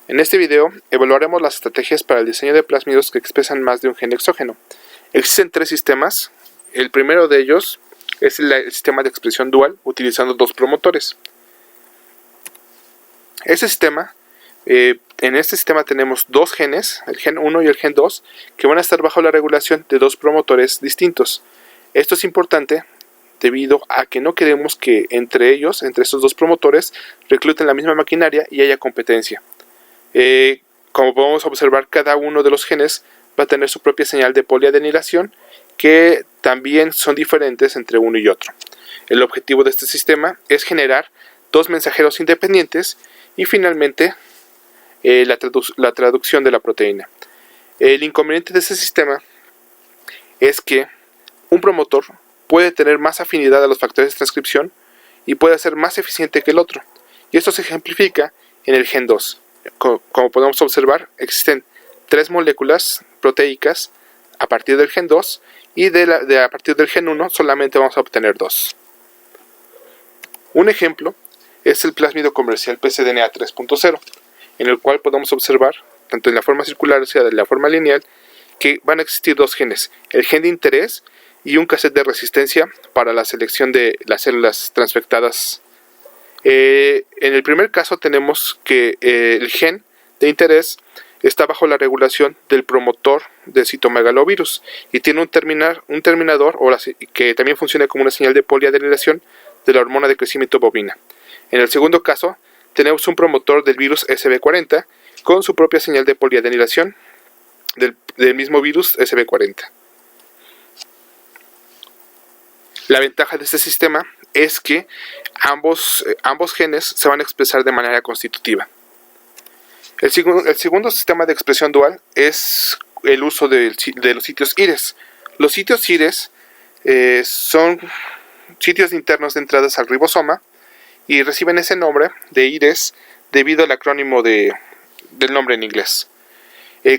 En este video evaluaremos las estrategias para el diseño de plásmidos que expresan más de un gen exógeno. Existen tres sistemas. El primero de ellos es el sistema de expresión dual utilizando dos promotores. En este sistema tenemos dos genes, el gen 1 y el gen 2, que van a estar bajo la regulación de dos promotores distintos. Esto es importante debido a que no queremos que entre estos dos promotores, recluten la misma maquinaria y haya competencia. Como podemos observar, cada uno de los genes va a tener su propia señal de poliadenilación, que también son diferentes entre uno y otro. El objetivo de este sistema es generar dos mensajeros independientes y finalmente la traducción de la proteína. El inconveniente de este sistema es que un promotor puede tener más afinidad a los factores de transcripción y puede ser más eficiente que el otro. Y esto se ejemplifica en el gen 2. Como podemos observar, existen tres moléculas proteicas a partir del gen 2 y a partir del gen 1 solamente vamos a obtener dos. Un ejemplo es el plásmido comercial pcDNA 3.0, en el cual podemos observar, tanto en la forma circular como en la forma lineal, que van a existir dos genes, el gen de interés y un cassette de resistencia para la selección de las células transfectadas. En el primer caso tenemos que el gen de interés está bajo la regulación del promotor del citomegalovirus y tiene un terminador que también funciona como una señal de poliadenilación de la hormona de crecimiento bovina. En el segundo caso tenemos un promotor del virus SB40 con su propia señal de poliadenilación del mismo virus SB40. La ventaja de este sistema es que ambos genes se van a expresar de manera constitutiva. El segundo sistema de expresión dual es el uso de los sitios IRES. Los sitios IRES son sitios internos de entradas al ribosoma y reciben ese nombre de IRES debido al acrónimo del nombre en inglés.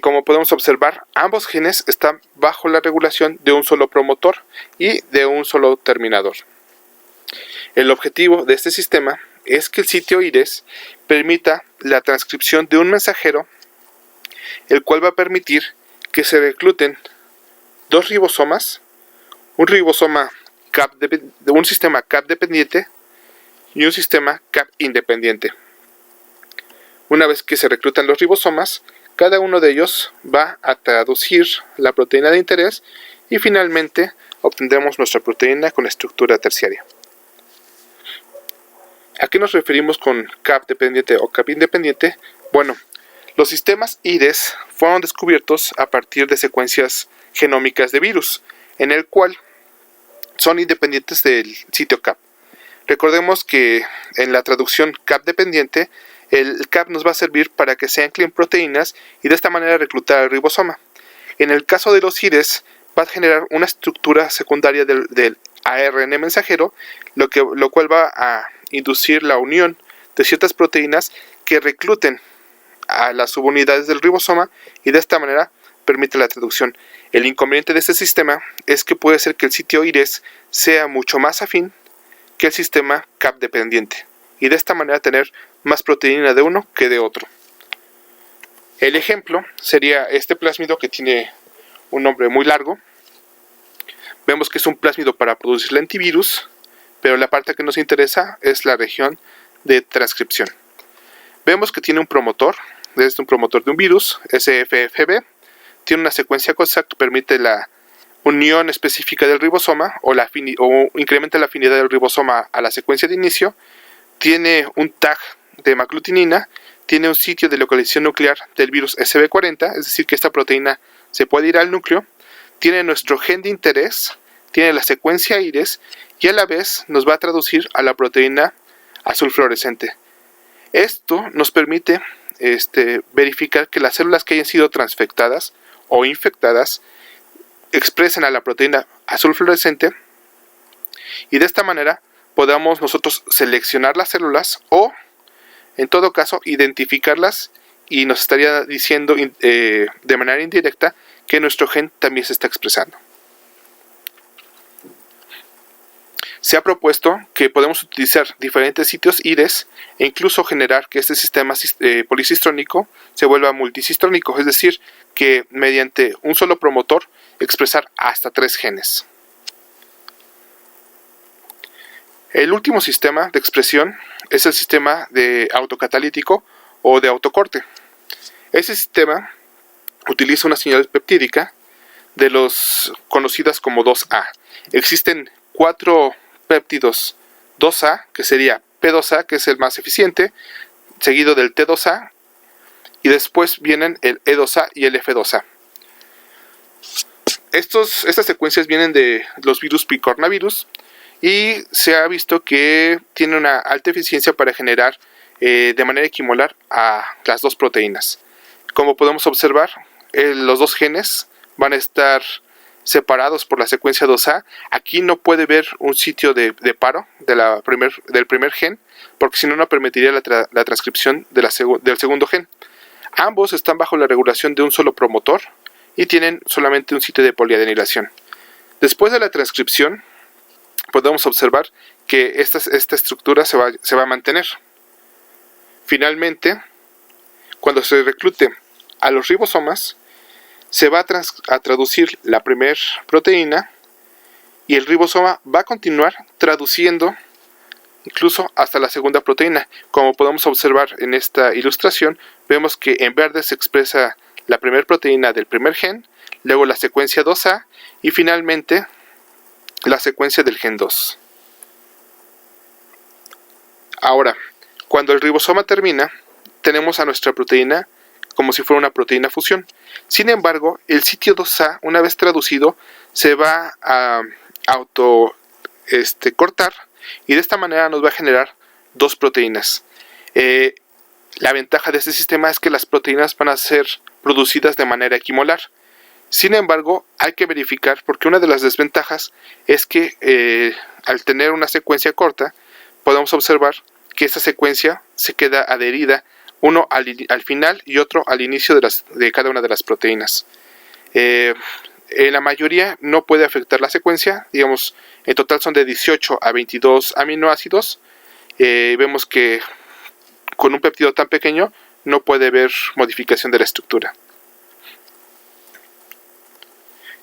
Como podemos observar, ambos genes están bajo la regulación de un solo promotor y de un solo terminador. El objetivo de este sistema es que el sitio IRES permita la transcripción de un mensajero, el cual va a permitir que se recluten dos ribosomas, un sistema CAP dependiente y un sistema CAP independiente. Una vez que se reclutan los ribosomas, cada uno de ellos va a traducir la proteína de interés y finalmente obtendremos nuestra proteína con estructura terciaria. ¿A qué nos referimos con CAP dependiente o CAP independiente? Bueno, los sistemas IRES fueron descubiertos a partir de secuencias genómicas de virus, en el cual son independientes del sitio CAP. Recordemos que en la traducción CAP dependiente, el CAP nos va a servir para que se anclen proteínas y de esta manera reclutar al ribosoma. En el caso de los IRES, va a generar una estructura secundaria del ARN mensajero, lo cual va a inducir la unión de ciertas proteínas que recluten a las subunidades del ribosoma y de esta manera permite la traducción. El inconveniente de este sistema es que puede ser que el sitio IRES sea mucho más afín que el sistema CAP dependiente y de esta manera tener más proteína de uno que de otro. El ejemplo sería este plásmido que tiene un nombre muy largo. Vemos que es un plásmido para producir el antivirus, pero la parte que nos interesa es la región de transcripción. Vemos que tiene un promotor, es un promotor de un virus, SFFB, tiene una secuencia COSA que permite la unión específica del ribosoma o incrementa la afinidad del ribosoma a la secuencia de inicio, tiene un tag de hemaglutinina, tiene un sitio de localización nuclear del virus SB40, es decir que esta proteína se puede ir al núcleo, tiene nuestro gen de interés, tiene la secuencia IRES y a la vez nos va a traducir a la proteína azul fluorescente. Esto nos permite verificar que las células que hayan sido transfectadas o infectadas expresen a la proteína azul fluorescente y de esta manera podamos nosotros seleccionar las células o en todo caso identificarlas y nos estaría diciendo de manera indirecta que nuestro gen también se está expresando. Se ha propuesto que podemos utilizar diferentes sitios IDES e incluso generar que este sistema policistrónico se vuelva multicistrónico, es decir, que mediante un solo promotor expresar hasta 3 genes. El último sistema de expresión es el sistema de autocatalítico o de autocorte. Ese sistema utiliza una señal peptídica de los conocidas como 2A. Existen 4 péptidos 2A, que sería P2A, que es el más eficiente, seguido del T2A, y después vienen el E2A y el F2A. Estas secuencias vienen de los virus picornavirus y se ha visto que tiene una alta eficiencia para generar de manera equimolar a las 2 proteínas. Como podemos observar, los 2 genes van a estar separados por la secuencia 2A. Aquí no puede ver un sitio de paro del primer gen, porque si no, no permitiría la transcripción del segundo gen. Ambos están bajo la regulación de un solo promotor y tienen solamente un sitio de poliadenilación. Después de la transcripción, podemos observar que esta estructura se va a mantener. Finalmente, cuando se reclute a los ribosomas, se va a traducir la primera proteína y el ribosoma va a continuar traduciendo incluso hasta la segunda proteína. Como podemos observar en esta ilustración, vemos que en verde se expresa la primera proteína del primer gen, luego la secuencia 2A y finalmente la secuencia del gen 2. Ahora, cuando el ribosoma termina, tenemos a nuestra proteína como si fuera una proteína fusión. Sin embargo, el sitio 2A, una vez traducido, se va a cortar y de esta manera nos va a generar 2 proteínas. La ventaja de este sistema es que las proteínas van a ser producidas de manera equimolar. Sin embargo, hay que verificar, porque una de las desventajas es que al tener una secuencia corta, podemos observar que esta secuencia se queda adherida, uno al final y otro al inicio de cada una de las proteínas. En la mayoría no puede afectar la secuencia, digamos, en total son de 18 a 22 aminoácidos. Vemos que con un péptido tan pequeño no puede haber modificación de la estructura.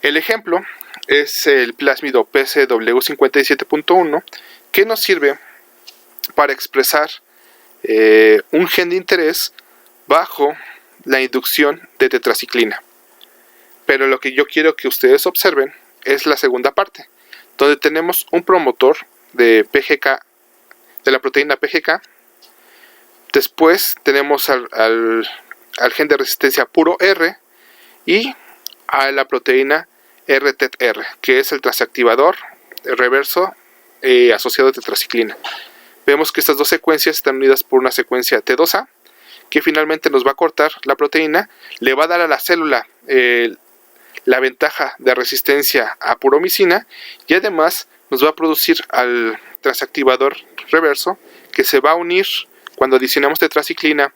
El ejemplo es el plásmido PCW57.1, que nos sirve para expresar un gen de interés bajo la inducción de tetraciclina. Pero lo que yo quiero que ustedes observen es la segunda parte, donde tenemos un promotor de PGK, de la proteína PGK. Después tenemos al gen de resistencia puro R y a la proteína RTR, que es el transactivador reverso asociado a tetraciclina. Vemos que estas 2 secuencias están unidas por una secuencia T2A, que finalmente nos va a cortar la proteína, le va a dar a la célula la ventaja de resistencia a puromicina y además nos va a producir al transactivador reverso, que se va a unir cuando adicionamos tetraciclina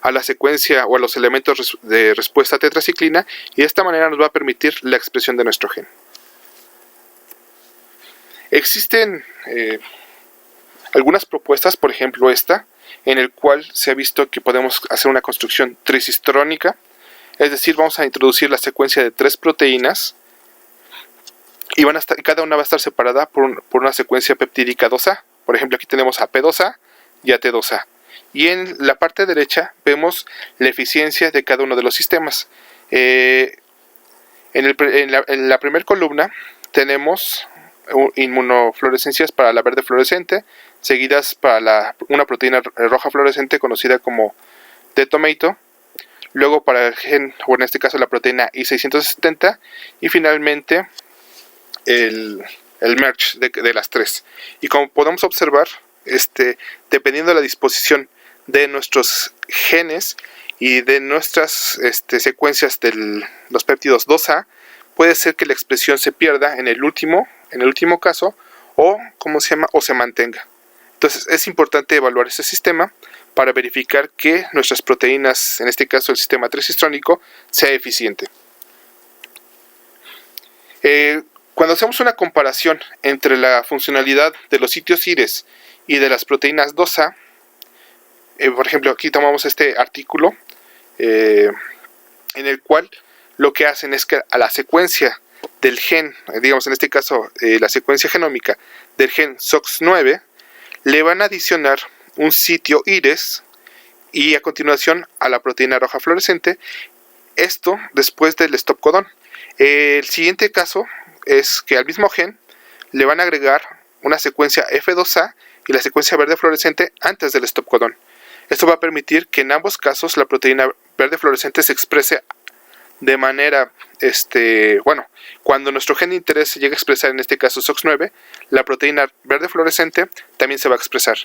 a la secuencia o a los elementos de respuesta a tetraciclina, y de esta manera nos va a permitir la expresión de nuestro gen. Existen algunas propuestas, por ejemplo esta, en el cual se ha visto que podemos hacer una construcción trisistrónica, es decir, vamos a introducir la secuencia de 3 proteínas y cada una va a estar separada por una secuencia peptídica 2A. Por ejemplo, aquí tenemos a P2A y a T2A. Y en la parte derecha vemos la eficiencia de cada uno de los sistemas. En la primera columna tenemos inmunofluorescencias para la verde fluorescente, seguidas para una proteína roja fluorescente conocida como D-tomato, luego para el gen, o en este caso la proteína I670, y finalmente el merge de las 3. Y como podemos observar, dependiendo de la disposición de nuestros genes y de nuestras secuencias de los péptidos 2A, puede ser que la expresión se pierda en el último caso, o se mantenga. Entonces es importante evaluar este sistema para verificar que nuestras proteínas, en este caso el sistema trisistrónico, sea eficiente. Cuando hacemos una comparación entre la funcionalidad de los sitios IRES y de las proteínas 2A, por ejemplo, aquí tomamos este artículo en el cual lo que hacen es que a la secuencia del gen, digamos en este caso la secuencia genómica del gen SOX9, le van a adicionar un sitio IRES y a continuación a la proteína roja fluorescente, esto después del stop codón. El siguiente caso es que al mismo gen le van a agregar una secuencia F2A y la secuencia verde fluorescente antes del stop codón. Esto va a permitir que en ambos casos la proteína verde fluorescente se exprese de manera, cuando nuestro gen de interés se llega a expresar, en este caso SOX9, la proteína verde fluorescente también se va a expresar.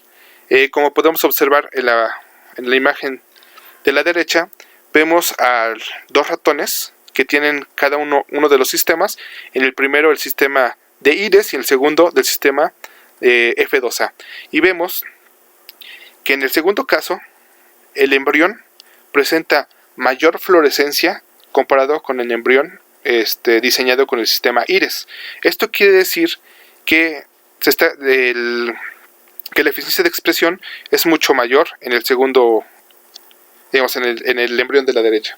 Como podemos observar en la imagen de la derecha, vemos a dos ratones que tienen cada uno de los sistemas. En el primero el sistema de IRES y en el segundo del sistema F2A. Y vemos que en el segundo caso el embrión presenta mayor fluorescencia comparado con el embrión diseñado con el sistema IRES. Esto quiere decir que que la eficiencia de expresión es mucho mayor en el segundo, digamos en el embrión de la derecha.